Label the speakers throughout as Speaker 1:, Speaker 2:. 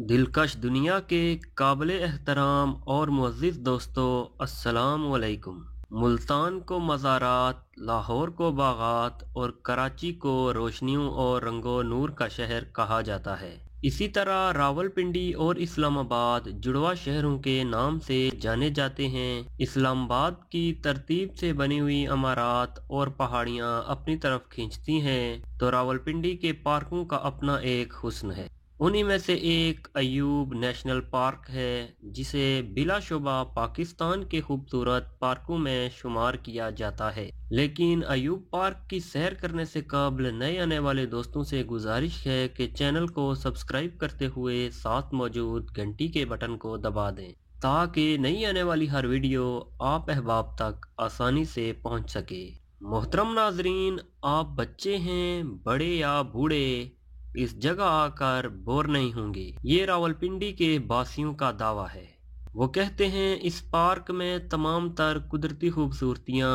Speaker 1: दिलकश दुनिया के काबिल एहतराम और मुअज़्ज़िज़ दोस्तों, अस्सलाम वालेकुम। मुल्तान को मज़ारात, लाहौर को बागात और कराची को रोशनियों और रंगो नूर का शहर कहा जाता है। इसी तरह रावलपिंडी और इस्लामाबाद जुड़वा शहरों के नाम से जाने जाते हैं। इस्लामाबाद की तरतीब से बनी हुई इमारत और पहाड़ियाँ अपनी तरफ खींचती हैं, तो रावलपिंडी के पार्कों का अपना एक हुस्न है। उन्हीं में से एक अयूब नेशनल पार्क है, जिसे बिलाशुबा पाकिस्तान के खूबसूरत पार्कों में शुमार किया जाता है। लेकिन अयूब पार्क की सैर करने से कबल नए आने वाले दोस्तों से गुजारिश है कि चैनल को सब्सक्राइब करते हुए साथ मौजूद घंटी के बटन को दबा दें, ताकि नई आने वाली हर वीडियो आप अहबाब तक आसानी से पहुंच सके। मोहतरम नाजरीन, आप बच्चे हैं, बड़े या बूढ़े, इस जगह आकर बोर नहीं होंगे, ये रावलपिंडी के बासियों का दावा है। वो कहते हैं इस पार्क में तमाम तर कुदरती खूबसूरतियाँ,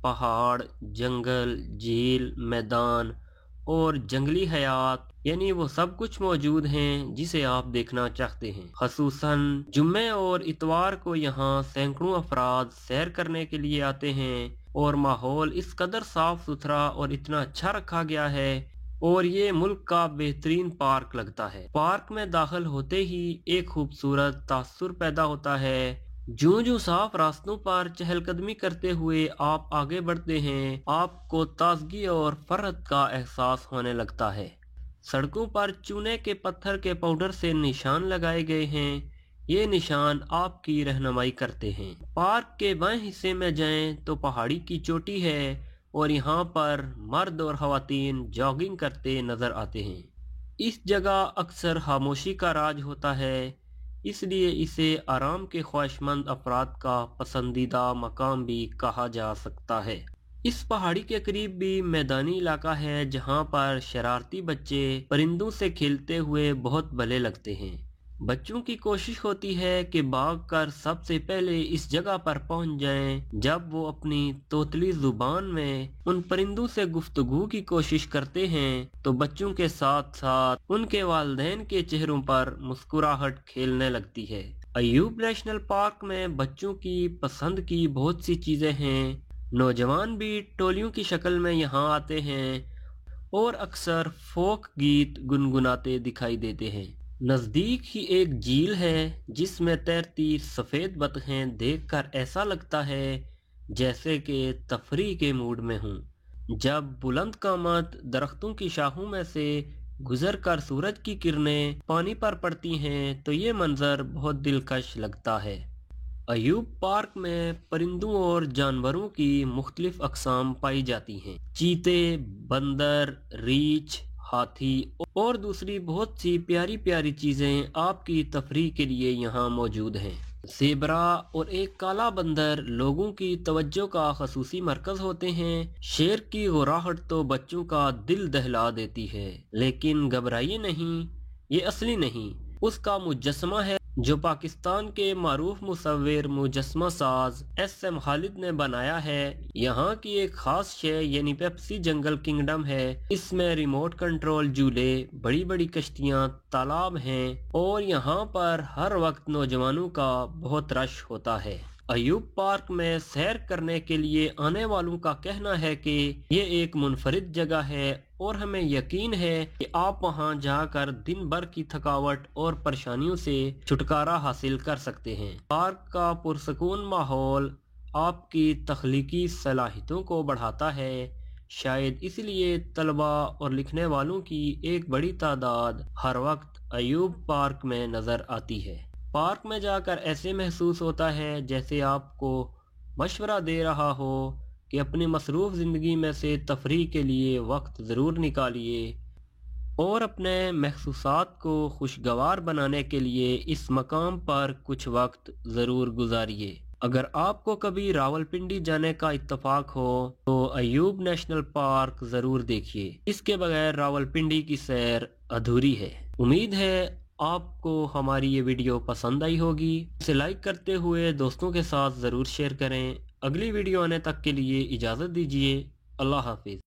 Speaker 1: पहाड़, जंगल, झील, मैदान और जंगली हयात, यानी वो सब कुछ मौजूद हैं जिसे आप देखना चाहते हैं। खसूसन जुम्मे और इतवार को यहाँ सैकड़ों अफराद सैर करने के लिए आते हैं और माहौल इस कदर साफ सुथरा और इतना अच्छा रखा गया है और ये मुल्क का बेहतरीन पार्क लगता है। पार्क में दाखिल होते ही एक खूबसूरत तासुर पैदा होता है। जूं जूं साफ रास्तों पर चहलकदमी करते हुए आप आगे बढ़ते हैं, आपको ताजगी और फरहत का एहसास होने लगता है। सड़कों पर चूने के पत्थर के पाउडर से निशान लगाए गए हैं। ये निशान आपकी रहनुमाई करते हैं। पार्क के बाएं हिस्से में जाएं तो पहाड़ी की चोटी है और यहाँ पर मर्द और ख़वातीन जॉगिंग करते नजर आते हैं। इस जगह अक्सर खामोशी का राज होता है, इसलिए इसे आराम के ख्वाहिशमंद अफराद का पसंदीदा मकाम भी कहा जा सकता है। इस पहाड़ी के करीब भी मैदानी इलाका है, जहाँ पर शरारती बच्चे परिंदों से खेलते हुए बहुत भले लगते हैं। बच्चों की कोशिश होती है कि भागकर सबसे पहले इस जगह पर पहुंच जाएं। जब वो अपनी तोतली जुबान में उन परिंदों से गुफ्तगू की कोशिश करते हैं, तो बच्चों के साथ साथ उनके वालिदैन के चेहरों पर मुस्कुराहट खेलने लगती है। अयूब नेशनल पार्क में बच्चों की पसंद की बहुत सी चीजें हैं। नौजवान भी टोलियों की शक्ल में यहाँ आते हैं और अक्सर फोक गीत गुनगुनाते दिखाई देते हैं। नजदीक ही एक झील है जिसमें तैरती सफेद बतखें देखकर ऐसा लगता है जैसे कि तफरीह के मूड में हूँ। जब बुलंद कामत दरख्तों की शाखों में से गुजरकर सूरज की किरणें पानी पर पड़ती हैं, तो ये मंजर बहुत दिलकश लगता है। अयूब पार्क में परिंदों और जानवरों की मुख्तलिफ अक़साम पाई जाती हैं। चीते, बंदर, रीछ, हाथी और दूसरी बहुत सी प्यारी प्यारी चीजें आपकी तफरीह के लिए यहाँ मौजूद हैं। ज़ेबरा और एक काला बंदर लोगों की तवज्जो का खसूसी मरकज होते हैं। शेर की गुर्राहट तो बच्चों का दिल दहला देती है, लेकिन घबराइए नहीं, ये असली नहीं, उसका मुजस्समा है जो पाकिस्तान के मारूफ मुसव्विर मुजस्समा साज एस.एम. खालिद ने बनाया है। यहाँ की एक खास शय यानी पेप्सी जंगल किंगडम है। इसमें रिमोट कंट्रोल झूले, बड़ी बड़ी कश्तियाँ, तालाब हैं और यहाँ पर हर वक्त नौजवानों का बहुत रश होता है। अयूब पार्क में सैर करने के लिए आने वालों का कहना है कि ये एक मुनफरिद जगह है और हमें यकीन है कि आप वहां जाकर दिन भर की थकावट और परेशानियों से छुटकारा हासिल कर सकते हैं। पार्क का पुरसकून माहौल आपकी तख्लीकी सलाहियतों को बढ़ाता है। शायद इसलिए तलबा और लिखने वालों की एक बड़ी तादाद हर वक्त अयूब पार्क में नजर आती है। पार्क में जाकर ऐसे महसूस होता है जैसे आपको मशवरा दे रहा हो कि अपनी मसरूफ ज़िंदगी में से तफरीह के लिए वक्त ज़रूर निकालिए और अपने महसूसात को खुशगवार बनाने के लिए इस मकाम पर कुछ वक्त ज़रूर गुजारिए। अगर आपको कभी रावलपिंडी जाने का इत्तफाक हो तो अयूब नेशनल पार्क ज़रूर देखिए। इसके बगैर रावलपिंडी की सैर अधूरी है। उम्मीद है आपको हमारी ये वीडियो पसंद आई होगी। इसे लाइक करते हुए दोस्तों के साथ ज़रूर शेयर करें। अगली वीडियो आने तक के लिए इजाज़त दीजिए। अल्लाह हाफिज़।